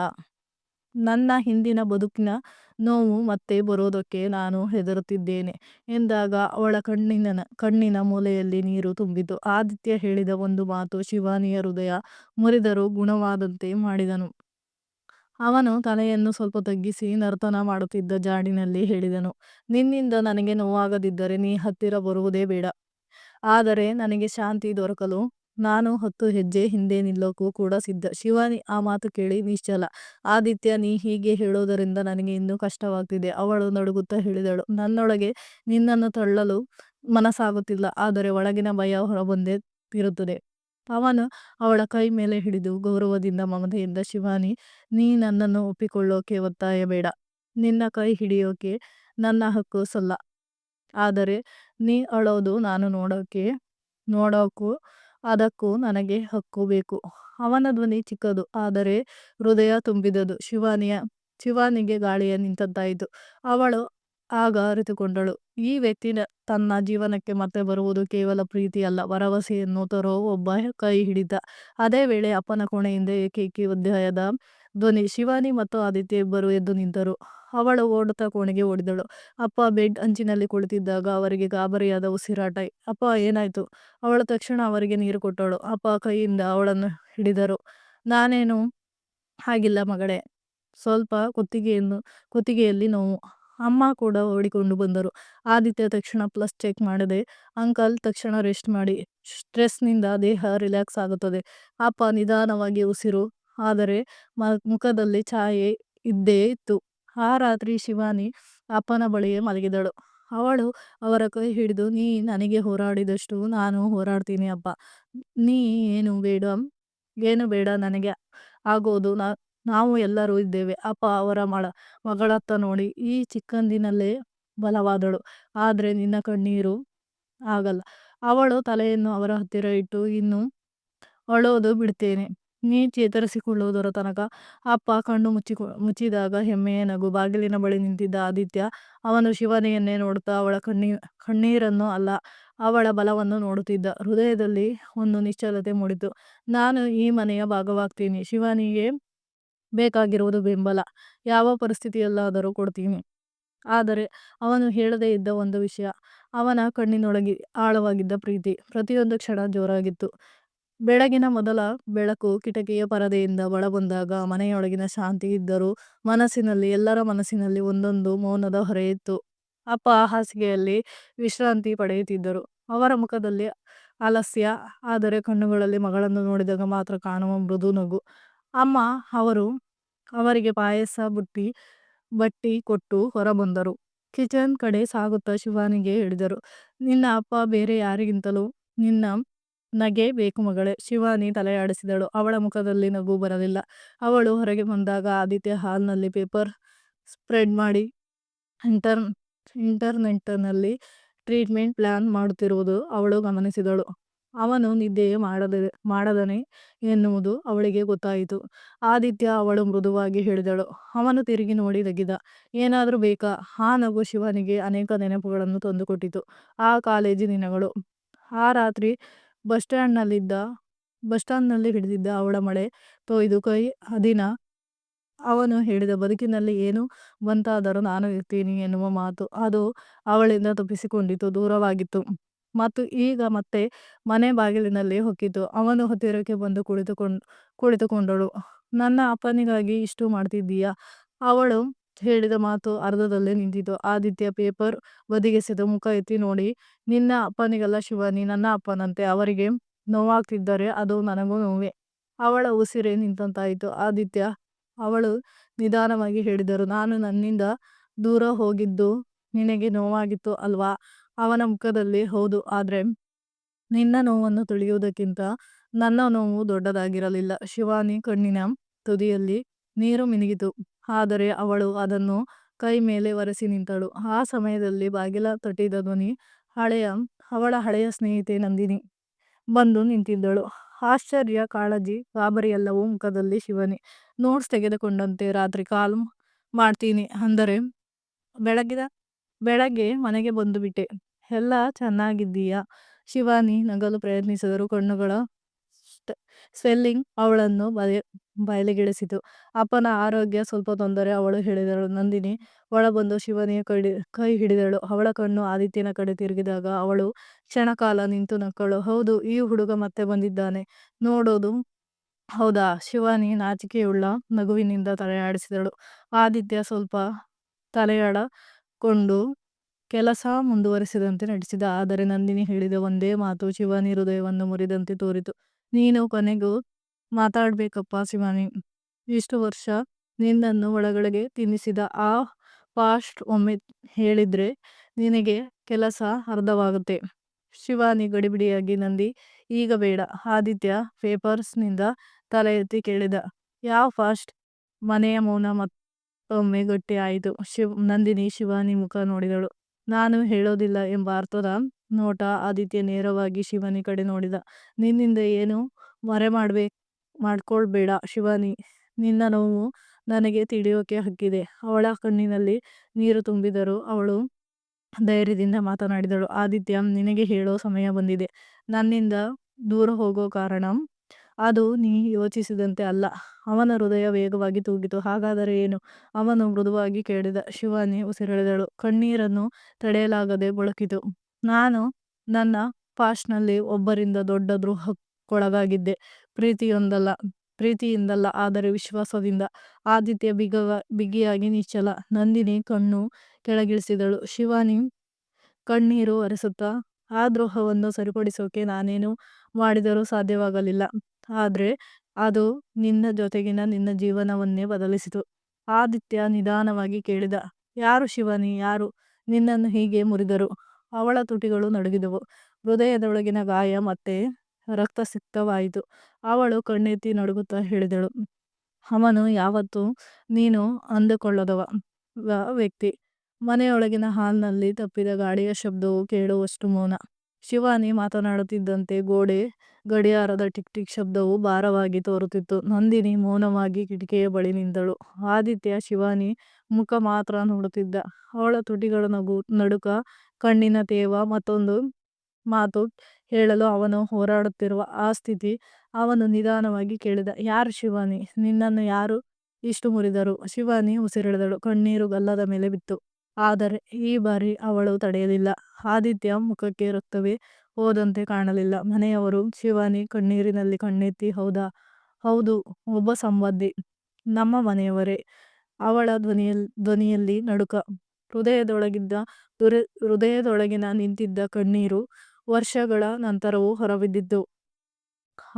ನನ್ನ ಹಿಂದಿನ ಬದುಕಿನ ನೋವು ಮತ್ತೆ ಬರೋದಕ್ಕೆ ನಾನು ಹೆದರುತ್ತಿದ್ದೇನೆ ಎಂದಾಗ ಅವಳ ಕಣ್ಣಿನ ಮೂಲೆಯಲ್ಲಿ ನೀರು ತುಂಬಿತು. ಆದಿತ್ಯ ಹೇಳಿದ ಒಂದು ಮಾತು ಶಿವಾನಿಯ ಹೃದಯ ಮುರಿದರೂ ಗುಣವಾದಂತೆ ಮಾಡಿದನು. ಅವನು ತಲೆಯನ್ನು ಸ್ವಲ್ಪ ತಗ್ಗಿಸಿ ನರ್ತನ ಮಾಡುತ್ತಿದ್ದ ಜಾಡಿನಲ್ಲಿ ಹೇಳಿದನು, ನಿನ್ನಿಂದ ನನಗೆ ನೋವಾಗದಿದ್ದರೆ ನೀ ಹತ್ತಿರ ಬರುವುದೇ ಬೇಡ. ಆದರೆ ನನಗೆ ಶಾಂತಿ ದೊರಕಲು ನಾನು 10 ಹೆಜ್ಜೆ ಹಿಂದೆ ನಿಲ್ಲೋಕ್ಕೂ ಕೂಡ ಸಿದ್ಧ. ಶಿವಾನಿ ಆ ಮಾತು ಕೇಳಿ ನಿಶ್ಚಲ. ಆದಿತ್ಯ, ನೀ ಹೀಗೆ ಹೇಳೋದರಿಂದ ನನಗೆ ಇನ್ನೂ ಕಷ್ಟವಾಗ್ತಿದೆ. ಅವಳು ನಡುಗುತ್ತಾ ಹೇಳಿದಳು, ನನ್ನೊಳಗೆ ನಿನ್ನನ್ನು ತಳ್ಳಲು ಮನಸ್ಸಾಗುತ್ತಿಲ್ಲ, ಆದರೆ ಒಳಗಿನ ಭಯ ಹೊರಬಂದೇ ತಿರುತ್ತದೆ. ಅವನು ಅವಳ ಕೈ ಮೇಲೆ ಹಿಡಿದು ಗೌರವದಿಂದ ಮಮತೆಯಿಂದ, ಶಿವಾನಿ, ನೀ ನನ್ನನ್ನು ಒಪ್ಪಿಕೊಳ್ಳೋಕೆ ಒತ್ತಾಯ ಬೇಡ. ನಿನ್ನ ಕೈ ಹಿಡಿಯೋಕೆ ನನ್ನ ಹಕ್ಕು ಸಲ್ಲ. ಆದರೆ ನೀ ಅಳೋದು ನಾನು ನೋಡೋಕ್ಕೂ ಅದಕ್ಕೂ ನನಗೆ ಹಕ್ಕು ಬೇಕು. ಅವನ ಧ್ವನಿ ಚಿಕ್ಕದು, ಆದರೆ ಹೃದಯ ತುಂಬಿದದು. ಶಿವಾನಿಗೆ ಗಾಳಿಯ ನಿಂತಂತಾಯಿತು. ಅವಳು ಆಗ ಅರಿತುಕೊಂಡಳು, ಈ ವ್ಯಕ್ತಿ ತನ್ನ ಜೀವನಕ್ಕೆ ಮತ್ತೆ ಬರುವುದು ಕೇವಲ ಪ್ರೀತಿ ಅಲ್ಲ, ಭರವಸೆಯನ್ನು ತರೋ ಒಬ್ಬ ಕೈ ಹಿಡಿತ. ಅದೇ ವೇಳೆ ಅಪ್ಪನ ಕೋಣೆಯಿಂದ ಏಕೈಕಿ ಅಧ್ಯಾಯದ ಧ್ವನಿ. ಶಿವಾನಿ ಮತ್ತು ಆದಿತ್ಯ ಇಬ್ಬರು ಎದ್ದು ನಿಂತರು. ಅವಳು ಓಡುತ್ತಾ ಕೋಣೆಗೆ ಓಡಿದಳು. ಅಪ್ಪ ಬೆಡ್ ಅಂಚಿನಲ್ಲಿ ಕುಳಿತಿದ್ದಾಗ ಅವರಿಗೆ ಗಾಬರಿಯಾದ ಉಸಿರಾಟ. ಅಪ್ಪ, ಏನಾಯ್ತು? ಅವಳು ತಕ್ಷಣ ಅವರಿಗೆ ನೀರು ಕೊಟ್ಟಳು. ಅಪ್ಪ ಕೈಯಿಂದ ಅವಳನ್ನು ಹಿಡಿದರು. ನಾನೇನು ಹಾಗಿಲ್ಲ ಮಗಳೇ, ಸ್ವಲ್ಪ ಕುತ್ತಿಗೆಯಲ್ಲಿ ನೋವು. ಅಮ್ಮ ಕೂಡ ಓಡಿಕೊಂಡು ಬಂದರು. ಆದಿತ್ಯ ತಕ್ಷಣ ಪಲ್ಸ್ ಚೆಕ್ ಮಾಡದೆ, ಅಂಕಲ್ ತಕ್ಷಣ ರೆಸ್ಟ್ ಮಾಡಿ, ಸ್ಟ್ರೆಸ್ನಿಂದ ದೇಹ ರಿಲ್ಯಾಕ್ಸ್ ಆಗುತ್ತದೆ. ಅಪ್ಪ ನಿಧಾನವಾಗಿ ಉಸಿರು, ಆದರೆ ಮುಖದಲ್ಲಿ ಛಾಯೆ ಇದ್ದೇ ಇತ್ತು. ಆ ರಾತ್ರಿ ಶಿವಾನಿ ಅಪ್ಪನ ಬಳಿಯೇ ಮಲಗಿದಳು. ಅವಳು ಅವರ ಕೈ ಹಿಡಿದು, ನೀ ನನಗೆ ಹೋರಾಡಿದಷ್ಟು ನಾನು ಹೋರಾಡ್ತೀನಿ ಅಪ್ಪ. ನೀ ಏನು ಬೇಡ ನನಗೆ ಆಗೋದು ನಾವು ಎಲ್ಲರೂ ಇದ್ದೇವೆ. ಅಪ್ಪ ಅವರ ಮಗಳತ್ತ ನೋಡಿ ಈ ಚಿಕ್ಕಂದಿನಲ್ಲೇ ಬಲವಾದಳು. ಆದರೆ ನಿನ್ನ ಕಣ್ಣೀರು ಆಗಲ್ಲ. ಅವಳು ತಲೆಯನ್ನು ಅವರ ಹತ್ತಿರ ಇಟ್ಟು, ಇನ್ನು ಅಳೋದು ಬಿಡ್ತೇನೆ, ನೀ ಚೇತರಿಸಿಕೊಳ್ಳುವುದರ ತನಕ. ಅಪ್ಪ ಕಣ್ಣು ಮುಚ್ಚಿದಾಗ ಹೆಮ್ಮೆಯ ನಗು. ಬಾಗಿಲಿನ ಬಳಿ ನಿಂತಿದ್ದ ಆದಿತ್ಯ, ಅವನು ಶಿವಾನಿಯನ್ನೇ ನೋಡುತ್ತಾ ಅವಳ ಕಣ್ಣೀರನ್ನು ಅಲ್ಲ, ಅವಳ ಬಲವನ್ನು ನೋಡುತ್ತಿದ್ದ. ಹೃದಯದಲ್ಲಿ ಒಂದು ನಿಶ್ಚಲತೆ ಮೂಡಿತು. ನಾನು ಈ ಮನೆಯ ಭಾಗವಾಗ್ತೀನಿ. ಶಿವಾನಿಗೆ ಬೇಕಾಗಿರುವುದು ಬೆಂಬಲ. ಯಾವ ಪರಿಸ್ಥಿತಿಯಲ್ಲಾದರೂ ಕೊಡ್ತೀನಿ. ಆದರೆ ಅವನು ಹೇಳದೇ ಇದ್ದ ಒಂದು ವಿಷಯ, ಅವನ ಕಣ್ಣಿನೊಳಗೆ ಆಳವಾಗಿದ್ದ ಪ್ರೀತಿ. ಪ್ರತಿಯೊಂದು ಕ್ಷಣ ಜೋರಾಗಿತ್ತು. ಬೆಳಗಿನ ಮೊದಲ ಬೆಳಕು ಕಿಟಕಿಯ ಪರದೆಯಿಂದ ಒಳಬಂದಾಗ ಮನೆಯೊಳಗಿನ ಶಾಂತಿ ಇದ್ದರೂ ಎಲ್ಲರ ಮನಸ್ಸಿನಲ್ಲಿ ಒಂದೊಂದು ಮೌನದ ಹೊರೆಯಿತ್ತು. ಅಪ್ಪ ಹಾಸಿಗೆಯಲ್ಲಿ ವಿಶ್ರಾಂತಿ ಪಡೆಯುತ್ತಿದ್ದರು. ಅವರ ಮುಖದಲ್ಲಿ ಆಲಸ್ಯ, ಆದರೆ ಕಣ್ಣುಗಳಲ್ಲಿ ಮಗಳನ್ನು ನೋಡಿದಾಗ ಮಾತ್ರ ಕಾಣುವ ಮೃದು ನಗು. ಅಮ್ಮ ಅವರಿಗೆ ಪಾಯಸ ಬಟ್ಟಿ ಕೊಟ್ಟು ಹೊರಬಂದರು. ಕಿಚನ್ ಕಡೆ ಸಾಗುತ್ತಾ ಶಿವಾನಿಗೆ ಹೇಳಿದರು, ನಿನ್ನ ಅಪ್ಪ ಬೇರೆ ಯಾರಿಗಿಂತಲೂ ನಿನ್ನ ನಗೆ ಬೇಕು ಮಗಳೇ. ಶಿವಾನಿ ತಲೆಯಾಡಿಸಿದಳು. ಅವಳ ಮುಖದಲ್ಲಿ ನಗು ಬರಲಿಲ್ಲ. ಅವಳು ಹೊರಗೆ ಬಂದಾಗ ಆದಿತ್ಯ ಹಾಲ್ನಲ್ಲಿ ಪೇಪರ್ ಸ್ಪ್ರೆಡ್ ಮಾಡಿ ಇಂಟರ್ನೆಟ್ನಲ್ಲಿ ಟ್ರೀಟ್ಮೆಂಟ್ ಪ್ಲಾನ್ ಮಾಡುತ್ತಿರುವುದು ಅವಳು ಗಮನಿಸಿದಳು. ಅವನು ನಿದ್ದೆಯೇ ಮಾಡದನೆ ಎನ್ನುವುದು ಅವಳಿಗೆ ಗೊತ್ತಾಯಿತು. ಆದಿತ್ಯ, ಅವಳು ಮೃದುವಾಗಿ ಹೇಳಿದಳು. ಅವನು ತಿರುಗಿ ನೋಡಿ ನಗಿದ. ಏನಾದರೂ ಬೇಕಾ? ಆ ನಗು ಶಿವಾನಿಗೆ ಅನೇಕ ನೆನಪುಗಳನ್ನು ತಂದುಕೊಟ್ಟಿತು. ಆ ಕಾಲೇಜು ದಿನಗಳು, ಆ ರಾತ್ರಿ ಬಸ್ ಸ್ಟಾಂಡ್ನಲ್ಲಿ ಹಿಡಿದಿದ್ದ ಅವಳ ಮಳೆ ತೊಯ್ದು ಕೈ, ಆ ದಿನ ಅವನು ಹೇಳಿದ, ಬದುಕಿನಲ್ಲಿ ಏನು ಬಂತಾದರೂ ನಾನು ಇರ್ತೀನಿ ಎನ್ನುವ ಮಾತು. ಅದು ಅವಳಿಂದ ತಪ್ಪಿಸಿಕೊಂಡಿತು, ದೂರವಾಗಿತ್ತು. ಮತ್ತು ಈಗ ಮತ್ತೆ ಮನೆ ಬಾಗಿಲಿನಲ್ಲಿ ಹೊಕ್ಕಿತು. ಅವನು ಹತ್ತಿರಕ್ಕೆ ಬಂದು ಕುಳಿತುಕೊಂಡಳು. ನನ್ನ ಅಪ್ಪನಿಗಾಗಿ ಇಷ್ಟು ಮಾಡ್ತಿದ್ದೀಯಾ? ಅವಳು ಹೇಳಿದ ಮಾತು ಅರ್ಧದಲ್ಲೇ ನಿಂತಿತು. ಆದಿತ್ಯ ಪೇಪರ್ ಬದಿಗೆಸೆದು ಮುಖ ಎತ್ತಿ ನೋಡಿ, ನಿನ್ನ ಅಪ್ಪನಿಗಲ್ಲ ಶಿವಾನಿ, ನನ್ನ ಅಪ್ಪನಂತೆ. ಅವರಿಗೆ ನೋವಾಗ್ತಿದ್ದರೆ ಅದು ನನಗೂ ನೋವೇ. ಅವಳ ಉಸಿರೇ ನಿಂತಂತಾಯಿತು. ಆದಿತ್ಯ, ಅವಳು ನಿಧಾನವಾಗಿ ಹೇಳಿದರು, ನಾನು ನನ್ನಿಂದ ದೂರ ಹೋಗಿದ್ದು ನಿನಗೆ ನೋವಾಗಿತ್ತು ಅಲ್ವಾ? ಅವನ ಮುಖದಲ್ಲಿ ಹೌದು, ಆದರೆ ನಿನ್ನ ನೋವನ್ನು ತಿಳಿಯುವುದಕ್ಕಿಂತ ನನ್ನ ನೋವು ದೊಡ್ಡದಾಗಿರಲಿಲ್ಲ. ಶಿವಾನಿ ಕಣ್ಣಿನ ತುದಿಯಲ್ಲಿ ನೀರು ಮಿನುಗಿತು. ಆದರೆ ಅವಳು ಅದನ್ನು ಕೈ ಮೇಲೆ ಒರೆಸಿ ನಿಂತಳು. ಆ ಸಮಯದಲ್ಲಿ ಬಾಗಿಲ ತಟ್ಟಿದ ಧ್ವನಿ. ಅವಳ ಹಳೆಯ ಸ್ನೇಹಿತೆ ನಂದಿನಿ ಬಂದು ನಿಂತಿದ್ದಳು. ಆಶ್ಚರ್ಯ, ಕಾಳಜಿ, ಗಾಬರಿ ಎಲ್ಲವೂ ಮುಖದಲ್ಲಿ. ಶಿವಾನಿ ನೋಟ್ಸ್ ತೆಗೆದುಕೊಂಡಂತೆ, ರಾತ್ರಿ ಕಾಲ್ ಮಾಡ್ತೀನಿ ಅಂದರೆ ಬೆಳಗ್ಗೆ ಮನೆಗೆ ಬಂದುಬಿಟ್ಟೆ. ಎಲ್ಲ ಚೆನ್ನಾಗಿದ್ದೀಯಾ? ಶಿವಾನಿ ನಗಲು ಪ್ರಯತ್ನಿಸಿದರು. ಕಣ್ಣುಗಳ ಸ್ವೆಲ್ಲಿಂಗ್ ಅವಳನ್ನು ಬಯಲಿಗೆಳಿಸಿತು. ಅಪ್ಪನ ಆರೋಗ್ಯ ಸ್ವಲ್ಪ ತೊಂದರೆ. ಅವಳು ಹೇಳಿದಳು. ನಂದಿನಿ ಒಳಬಂದು ಶಿವನಿಯ ಕೈ ಹಿಡಿದಳು. ಅವಳ ಕಣ್ಣು ಆದಿತ್ಯನ ಕಡೆ ತಿರುಗಿದಾಗ ಅವಳು ಕ್ಷಣಕಾಲ ನಿಂತು ನಕ್ಕಳು. ಹೌದು, ಈ ಹುಡುಗ ಮತ್ತೆ ಬಂದಿದ್ದಾನೆ ನೋಡೋದು. ಹೌದಾ? ಶಿವಾನಿ ನಾಚಿಕೆಯುಳ್ಳ ನಗುವಿನಿಂದ ತಲೆಯಾಡಿಸಿದಳು. ಆದಿತ್ಯ ಸ್ವಲ್ಪ ತಲೆಯಡಕೊಂಡು ಕೆಲಸ ಮುಂದುವರಿಸಿದಂತೆ ನಟಿಸಿದ. ಆದರೆ ನಂದಿನಿ ಹೇಳಿದ ಒಂದೇ ಮಾತು ಶಿವಾನಿ ಹೃದಯವನ್ನು ಮುರಿದಂತೆ ತೋರಿತು. ನೀನು ಕೊನೆಗೂ ಮಾತಾಡ್ಬೇಕಪ್ಪ ಶಿವಾನಿ. ಇಷ್ಟು ವರ್ಷ ನಿನ್ನನ್ನು ಒಳಗಡೆಗೆ ತಿನ್ನಿಸಿದ ಆ ಪಾಸ್ಟ್ ಒಮ್ಮೆ ಹೇಳಿದ್ರೆ ನಿನಗೆ ಕೆಲಸ ಅರ್ಧವಾಗುತ್ತೆ. ಶಿವಾನಿ ಗಡಿಬಿಡಿಯಾಗಿ ನಂದಿ, ಈಗ ಬೇಡ. ಆದಿತ್ಯ ಪೇಪರ್ಸ್ನಿಂದ ತಲೆ ಎತ್ತಿ ಕೇಳಿದ. ಯಾವ ಫಾಸ್ಟ್? ಮನೆಯ ಮೌನ ಮತ್ತೊಮ್ಮೆ ಗಟ್ಟಿ ಆಯಿತು. ನಂದಿನಿ ಶಿವಾನಿ ಮುಖ ನೋಡಿದಳು. ನಾನು ಹೇಳೋದಿಲ್ಲ ಎಂಬ ಅರ್ಥದ ನೋಟ. ಆದಿತ್ಯ ನೇರವಾಗಿ ಶಿವಾನಿ ಕಡೆ ನೋಡಿದ. ನಿನ್ನಿಂದ ಏನು ಮರೆ ಮಾಡ್ಕೊಳ್ಬೇಡ ಶಿವಾನಿ. ನಿನ್ನ ನೋವು ನನಗೆ ತಿಳಿಯೋಕೆ ಹಕ್ಕಿದೆ. ಅವಳ ಕಣ್ಣಿನಲ್ಲಿ ನೀರು ತುಂಬಿದರೂ ಅವಳು ಧೈರ್ಯದಿಂದ ಮಾತನಾಡಿದಳು. ಆದಿತ್ಯ, ನಿನಗೆ ಹೇಳೋ ಸಮಯ ಬಂದಿದೆ. ನನ್ನಿಂದ ದೂರ ಹೋಗೋ ಕಾರಣ ಅದು ನೀ ಯೋಚಿಸಿದಂತೆ ಅಲ್ಲ. ಅವನ ಹೃದಯ ವೇಗವಾಗಿ ತೂಗಿತು. ಹಾಗಾದರೆ ಏನು? ಅವನು ಮೃದುವಾಗಿ ಕೇಳಿದ. ಶಿವಾನಿ ಉಸಿರೆಳೆದಳು. ಕಣ್ಣೀರನ್ನು ತಡೆಯಲಾಗದೆ ಬಳಕಿತು. ನಾನು ನನ್ನ ಪಾಸ್ಟ್ನಲ್ಲಿ ಒಬ್ಬರಿಂದ ದೊಡ್ಡ ದ್ರೋಹಕ್ಕೊಳಗಾಗಿದ್ದೆ. ಪ್ರೀತಿಯಿಂದಲ್ಲ, ಆದರೆ ವಿಶ್ವಾಸದಿಂದ. ಆದಿತ್ಯ ಬಿಗಿಯಾಗಿ ನಿಶ್ಚಲ. ನಂದಿನಿ ಕಣ್ಣು ಕೆಳಗಿಳಿಸಿದಳು. ಶಿವಾನಿ ಕಣ್ಣೀರು ಒರೆಸುತ್ತಾ, ಆ ದ್ರೋಹವನ್ನು ಸರಿಪಡಿಸೋಕೆ ನಾನೇನು ಮಾಡಿದರೂ ಸಾಧ್ಯವಾಗಲಿಲ್ಲ. ಆದ್ರೆ ಅದು ನಿನ್ನ ಜೊತೆಗಿನ ನಿನ್ನ ಜೀವನವನ್ನೇ ಬದಲಿಸಿತು. ಆದಿತ್ಯ ನಿಧಾನವಾಗಿ ಕೇಳಿದ. ಯಾರು ಶಿವಾನಿ? ಯಾರು ನಿನ್ನನ್ನು ಹೀಗೆ ಮುರಿದರು? ಅವಳ ತುಟಿಗಳು ನಡುಗಿದವು. ಹೃದಯದೊಳಗಿನ ಗಾಯ ಮತ್ತೆ ರಕ್ತಸಿಕ್ತವಾಯಿತು. ಅವಳು ಕಣ್ಣೆತ್ತಿ ನಡುಗುತ್ತಾ ಹೇಳಿದಳು. ಅವನು ಯಾವತ್ತೂ ನೀನು ಅಂದುಕೊಳ್ಳದವ ವ್ಯಕ್ತಿ. ಮನೆಯೊಳಗಿನ ಹಾಲ್ನಲ್ಲಿ ತಪ್ಪಿದ ಗಾಡಿಯ ಶಬ್ದವು ಕೇಳುವಷ್ಟು ಮೌನ. ಶಿವಾನಿ ಮಾತನಾಡುತ್ತಿದ್ದಂತೆ ಗೋಡೆ ಗಡಿಯಾರದ ಟಿಕ್ ಟಿಕ್ ಶಬ್ದವು ಭಾರವಾಗಿ ತೋರುತ್ತಿತ್ತು. ನಂದಿನಿ ಮೌನವಾಗಿ ಕಿಟಕಿಯ ಬಳಿ ನಿಂತಳು. ಆದಿತ್ಯ ಶಿವಾನಿ ಮುಖ ಮಾತ್ರ ನೋಡುತ್ತಿದ್ದ. ಅವಳ ತುಟಿಗಳ ನಡುಕ, ಕಣ್ಣಿನ ತೇವ, ಮತ್ತೊಂದು ಮಾತು ಹೇಳಲು ಅವನು ಹೋರಾಡುತ್ತಿರುವ ಆ ಸ್ಥಿತಿ. ಅವನು ನಿಧಾನವಾಗಿ ಕೇಳಿದ. ಯಾರು ಶಿವಾನಿ? ನಿನ್ನನ್ನು ಯಾರು ಇಷ್ಟು ಮುರಿದರು? ಶಿವಾನಿ ಉಸಿರೆಳೆದಳು. ಕಣ್ಣೀರು ಗಲ್ಲದ ಮೇಲೆ ಬಿತ್ತು. ಆದರೆ ಈ ಬಾರಿ ಅವಳು ತಡೆಯಲಿಲ್ಲ. ಆದಿತ್ಯ ಮುಖಕ್ಕೆ ರಕ್ತವೇ ಹೋದಂತೆ ಕಾಣಲಿಲ್ಲ. ಮನೆಯವರು? ಶಿವಾನಿ ಕಣ್ಣೀರಿನಲ್ಲಿ ಕಣ್ಣೆತ್ತಿ. ಹೌದು, ಒಬ್ಬ ಸಂಬಂಧಿ. ನಮ್ಮ ಮನೆಯವರೇ. ಅವಳ ಧ್ವನಿಯಲ್ಲಿ ನಡುಕ. ಹೃದಯದೊಳಗಿನ ನಿಂತಿದ್ದ ಕಣ್ಣೀರು ವರ್ಷಗಳ ನಂತರವೂ ಹೊರಬಿದ್ದಿತ್ತು.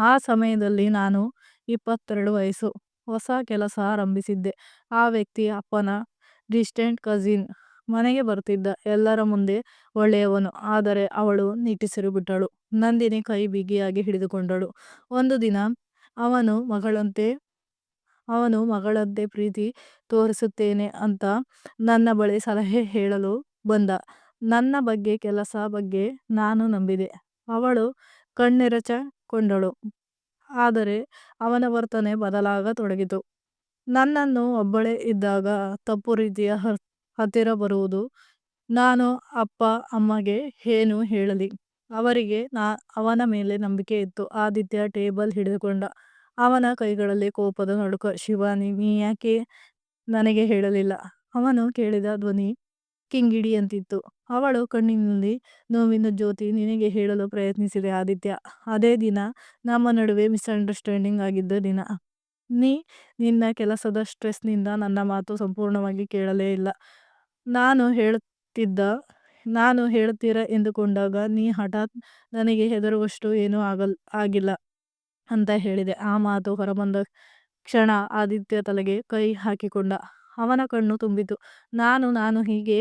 ಆ ಸಮಯದಲ್ಲಿ ನಾನು 22 ವಯಸ್ಸು. ಹೊಸ ಕೆಲಸ ಆರಂಭಿಸಿದ್ದೆ. ಆ ವ್ಯಕ್ತಿ ಅಪ್ಪನ ಡಿಸ್ಟೆಂಟ್ ಕಸಿನ್. ಮನೆಗೆ ಬರ್ತಿದ್ದ. ಎಲ್ಲರ ಮುಂದೆ ಒಳ್ಳೆಯವನು. ಆದರೆ ಅವಳು ನಿಟ್ಟುಸಿರು ಬಿಟ್ಟಳು. ನಂದಿನಿ ಕೈ ಬಿಗಿಯಾಗಿ ಹಿಡಿದುಕೊಂಡಳು. ಒಂದು ದಿನ ಅವನು ಮಗಳಂತೆ ಪ್ರೀತಿ ತೋರಿಸುತ್ತೇನೆ ಅಂತ ನನ್ನ ಬಳಿ ಸಲಹೆ ಹೇಳಲು ಬಂದ. ನನ್ನ ಬಗ್ಗೆ, ಕೆಲಸ ಬಗ್ಗೆ ನಾನು ನಂಬಿದೆ. ಅವಳು ಕಣ್ಣೆರಚಿಕೊಂಡಳು. ಆದರೆ ಅವನ ವರ್ತನೆ ಬದಲಾಗತೊಡಗಿತು. ನನ್ನನ್ನು ಒಬ್ಬಳೇ ಇದ್ದಾಗ ತಪ್ಪು ರೀತಿಯ ಹತ್ತಿರ ಬರುವುದು. ನಾನು ಅಪ್ಪ ಅಮ್ಮಗೆ ಏನು ಹೇಳಲಿ? ಅವರಿಗೆ ಅವನ ಮೇಲೆ ನಂಬಿಕೆ ಇತ್ತು. ಆದಿತ್ಯ ಟೇಬಲ್ ಹಿಡಿದುಕೊಂಡ. ಅವನ ಕೈಗಳಲ್ಲಿ ಕೋಪದ ನಡುಕ. ಶಿವಾನಿ, ನೀ ಯಾಕೆ ನನಗೆ ಹೇಳಲಿಲ್ಲ? ಅವನು ಕೇಳಿದ ಧ್ವನಿ ಕಿಂಗಿಡಿಯಂತಿತ್ತು. ಅವಳು ಕಣ್ಣಿನಲ್ಲಿ ನೋವಿನ ಜ್ಯೋತಿ. ನಿನಗೆ ಹೇಳಲು ಪ್ರಯತ್ನಿಸಿದೆ ಆದಿತ್ಯ. ಅದೇ ದಿನ ನಮ್ಮ ನಡುವೆ ಮಿಸ್ಅಂಡರ್ಸ್ಟ್ಯಾಂಡಿಂಗ್ ಆಗಿದ್ದ ದಿನ. ನಿನ್ನ ಕೆಲಸದ ಸ್ಟ್ರೆಸ್ನಿಂದ ನನ್ನ ಮಾತು ಸಂಪೂರ್ಣವಾಗಿ ಕೇಳಲೇ ಇಲ್ಲ. ನಾನು ಹೇಳುತ್ತೀರ ಎಂದುಕೊಂಡಾಗ ನೀ ಹಠಾತ್ ನನಗೆ ಹೆದರುವಷ್ಟು ಏನೂ ಆಗಿಲ್ಲ ಅಂತ ಹೇಳಿದೆ. ಆ ಮಾತು ಹೊರಬಂದ ಕ್ಷಣ ಆದಿತ್ಯ ತಲೆಗೆ ಕೈ ಹಾಕಿಕೊಂಡ. ಅವನ ಕಣ್ಣು ತುಂಬಿತು. ನಾನು ಹೀಗೆ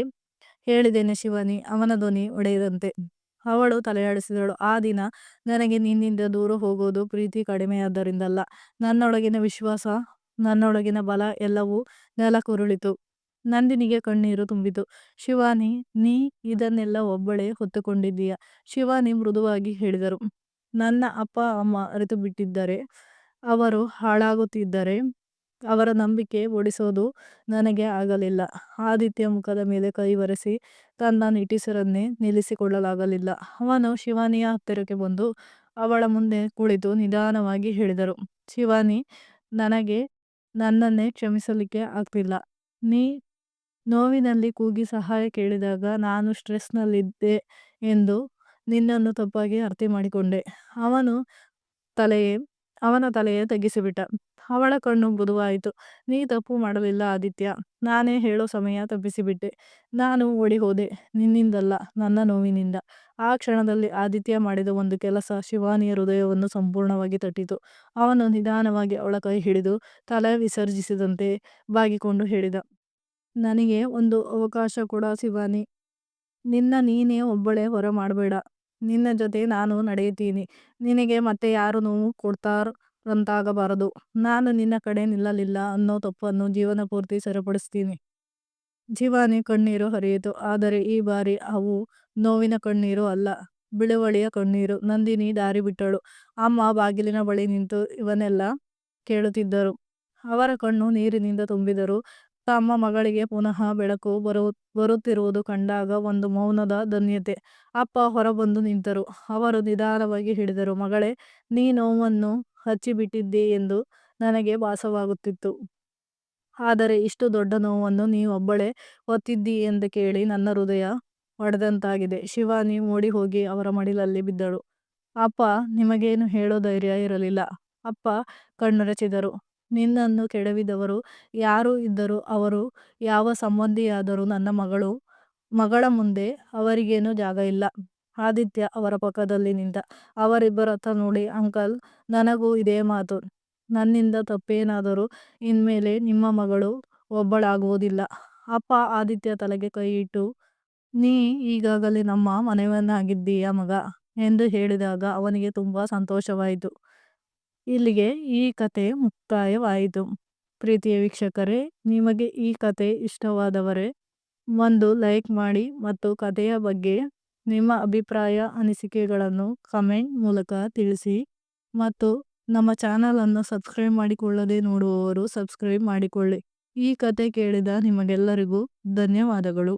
ಹೇಳಿದ್ದೇನೆ ಶಿವಾನಿ. ಅವನ ಧ್ವನಿ ಒಡೆಯದಂತೆ. ಅವಳು ತಲೆಯಾಡಿಸಿದಳು. ಆ ದಿನ ನನಗೆ ನಿನ್ನಿಂದ ದೂರ ಹೋಗೋದು ಪ್ರೀತಿ ಕಡಿಮೆಯಾದ್ದರಿಂದಲ್ಲ. ನನ್ನೊಳಗಿನ ವಿಶ್ವಾಸ, ನನ್ನೊಳಗಿನ ಬಲ ಎಲ್ಲವೂ ನೆಲಕ್ಕುರುಳಿತು. ನಂದಿನಿಗೆ ಕಣ್ಣೀರು ತುಂಬಿತು. ಶಿವಾನಿ, ನೀ ಇದನ್ನೆಲ್ಲ ಒಬ್ಬಳೇ ಹೊತ್ತುಕೊಂಡಿದ್ದೀಯ? ಶಿವಾನಿ ಮೃದುವಾಗಿ ಹೇಳಿದರು. ನನ್ನ ಅಪ್ಪ ಅಮ್ಮ ಅರಿತು ಬಿಟ್ಟಿದ್ದರೆ, ಅವರು ಹಾಳಾಗುತ್ತಿದ್ದರೆ ಅವರ ನಂಬಿಕೆ ಉಳಿಸೋದು ನನಗೆ ಆಗಲಿಲ್ಲ. ಆದಿತ್ಯ ಮುಖದ ಮೇಲೆ ಕೈ ಒರೆಸಿ ತನ್ನ ನಿಟ್ಟುಸಿರನ್ನೇ ನಿಲ್ಲಿಸಿಕೊಳ್ಳಲಾಗಲಿಲ್ಲ. ಅವನು ಶಿವಾನಿಯ ಹತ್ತಿರಕ್ಕೆ ಬಂದು ಅವಳ ಮುಂದೆ ಕುಳಿತು ನಿಧಾನವಾಗಿ ಹೇಳಿದರು. ಶಿವಾನಿ, ನನಗೆ ನನ್ನನ್ನೇ ಕ್ಷಮಿಸಲಿಕ್ಕೆ ಆಗ್ತಿಲ್ಲ. ನೀ ನೋವಿನಲ್ಲಿ ಕೂಗಿ ಸಹಾಯ ಕೇಳಿದಾಗ ನಾನು ಸ್ಟ್ರೆಸ್‌ನಲ್ಲಿದ್ದೆ ಎಂದು ನಿನ್ನನ್ನು ತಪ್ಪಾಗಿ ಅರ್ಥ ಮಾಡಿಕೊಂಡೆ. ಅವನು ತಲೆಯೇ ಅವನ ತಲೆಯೇ ತಗ್ಗಿಸಿಬಿಟ್ಟ. ಅವಳ ಕಣ್ಣು ಮೃದುವಾಯಿತು. ನೀ ತಪ್ಪು ಮಾಡಲಿಲ್ಲ ಆದಿತ್ಯ. ನಾನೇ ಹೇಳೋ ಸಮಯ ತಪ್ಪಿಸಿಬಿಟ್ಟೆ. ನಾನು ಓಡಿಹೋದೆ. ನಿನ್ನಿಂದಲ್ಲ, ನನ್ನ ನೋವಿನಿಂದ. ಆ ಕ್ಷಣದಲ್ಲಿ ಆದಿತ್ಯ ಮಾಡಿದ ಒಂದು ಕೆಲಸ ಶಿವಾನಿಯ ಹೃದಯವನ್ನು ಸಂಪೂರ್ಣವಾಗಿ ತಟ್ಟಿತು. ಅವನು ನಿಧಾನವಾಗಿ ಅವಳ ಕೈ ಹಿಡಿದು ತಲೆ ವಿಸರ್ಜಿಸಿದಂತೆ ಬಾಗಿಕೊಂಡು ಹೇಳಿದ, ನನಗೆ ಒಂದು ಅವಕಾಶ ಕೊಡ ಶಿವಾನಿ. ನಿನ್ನ ನೀನೇ ಒಬ್ಬಳೇ ಹೊರ ಮಾಡಬೇಡ. ನಿನ್ನ ಜೊತೆ ನಾನು ನಡೆಯುತ್ತೀನಿ. ನಿನಗೆ ಮತ್ತೆ ಯಾರು ನೋವು ಕೊಡ್ತಾರಂತಾಗಬಾರದು. ನಾನು ನಿನ್ನ ಕಡೆ ನಿಲ್ಲಲಿಲ್ಲ ಅನ್ನೋ ತಪ್ಪನ್ನು ಜೀವನ ಪೂರ್ತಿ ಸರಿಪಡಿಸ್ತೀನಿ. ಶಿವಾನಿ ಕಣ್ಣೀರು ಹರಿಯಿತು. ಆದರೆ ಈ ಬಾರಿ ಅವು ನೋವಿನ ಕಣ್ಣೀರು ಅಲ್ಲ, ಬಿಳುವಳಿಯ ಕಣ್ಣೀರು. ನಂದಿನಿ ದಾರಿ ಬಿಟ್ಟಳು. ಅಮ್ಮ ಬಾಗಿಲಿನ ಬಳಿ ನಿಂತು ಇವನ್ನೆಲ್ಲ ಕೇಳುತ್ತಿದ್ದರು. ಅವರ ಕಣ್ಣು ನೀರಿನಿಂದ ತುಂಬಿದರು. ತಮ್ಮ ಮಗಳಿಗೆ ಪುನಃ ಬೆಳಕು ಬರುತ್ತಿರುವುದು ಕಂಡಾಗ ಒಂದು ಮೌನದ ಧನ್ಯತೆ. ಅಪ್ಪ ಹೊರಬಂದು ನಿಂತರು. ಅವರು ನಿಧಾನವಾಗಿ ಹೇಳಿದರು, ಮಗಳೇ, ನೀ ನೋವನ್ನು ಹಚ್ಚಿಬಿಟ್ಟಿದ್ದಿ ಎಂದು ನನಗೆ ಭಾಸವಾಗುತ್ತಿತ್ತು. ಆದರೆ ಇಷ್ಟು ದೊಡ್ಡ ನೋವನ್ನು ನೀ ಒಬ್ಬಳೇ ಹೊತ್ತಿದ್ದಿ ಎಂದು ಕೇಳಿ ನನ್ನ ಹೃದಯ ಒಡೆದಂತಾಗಿದೆ. ಶಿವಾನಿ ಓಡಿ ಹೋಗಿ ಅವರ ಮಡಿಲಲ್ಲಿ ಬಿದ್ದಳು. ಅಪ್ಪ, ನಿಮಗೇನು ಹೇಳೋ ಧೈರ್ಯ ಇರಲಿಲ್ಲ. ಅಪ್ಪ ಕಣ್ಣುರಚಿದರು. ನಿನ್ನನ್ನು ಕೆಡವಿದವರು ಯಾರು ಇದ್ದರೂ, ಅವರು ಯಾವ ಸಂಬಂಧಿಯಾದರೂ ನನ್ನ ಮಗಳ ಮುಂದೆ ಅವರಿಗೇನು ಜಾಗ ಇಲ್ಲ. ಆದಿತ್ಯ ಅವರ ಪಕ್ಕದಲ್ಲಿ ನಿಂತ. ಅವರಿಬ್ಬರತ್ತ ನೋಡಿ, ಅಂಕಲ್, ನನಗೂ ಇದೇ ಮಾತು. ನನ್ನಿಂದ ತಪ್ಪೇನಾದರೂ ಇನ್ಮೇಲೆ ನಿಮ್ಮ ಮಗಳು ಒಬ್ಬಳಾಗುವುದಿಲ್ಲ. ಅಪ್ಪ ಆದಿತ್ಯ ತಲೆಗೆ ಕೈ ಇಟ್ಟು, ನೀ ಈಗಾಗಲೇ ನಮ್ಮ ಮನೆಯವನಾಗಿದ್ದೀಯ ಮಗ ಎಂದು ಹೇಳಿದಾಗ ಅವನಿಗೆ ತುಂಬಾ ಸಂತೋಷವಾಯಿತು. ಇಲ್ಲಿಗೆ ಈ ಕತೆ ಮುಕ್ತಾಯವಾಯಿತು. ಪ್ರೀತಿಯ ವೀಕ್ಷಕರೇ, ನಿಮಗೆ ಈ ಕತೆ ಇಷ್ಟವಾದವರೇ ಒಂದು ಲೈಕ್ ಮಾಡಿ ಮತ್ತು ಕಥೆಯ ಬಗ್ಗೆ ನಿಮ್ಮ ಅಭಿಪ್ರಾಯ ಅನಿಸಿಕೆಗಳನ್ನು ಕಮೆಂಟ್ ಮೂಲಕ ತಿಳಿಸಿ. ಮತ್ತು ನಮ್ಮ ಚಾನಲನ್ನು ಸಬ್ಸ್ಕ್ರೈಬ್ ಮಾಡಿಕೊಳ್ಳದೆ ನೋಡುವವರು ಸಬ್ಸ್ಕ್ರೈಬ್ ಮಾಡಿಕೊಳ್ಳಿ. ಈ ಕತೆ ಕೇಳಿದ ನಿಮಗೆಲ್ಲರಿಗೂ ಧನ್ಯವಾದಗಳು.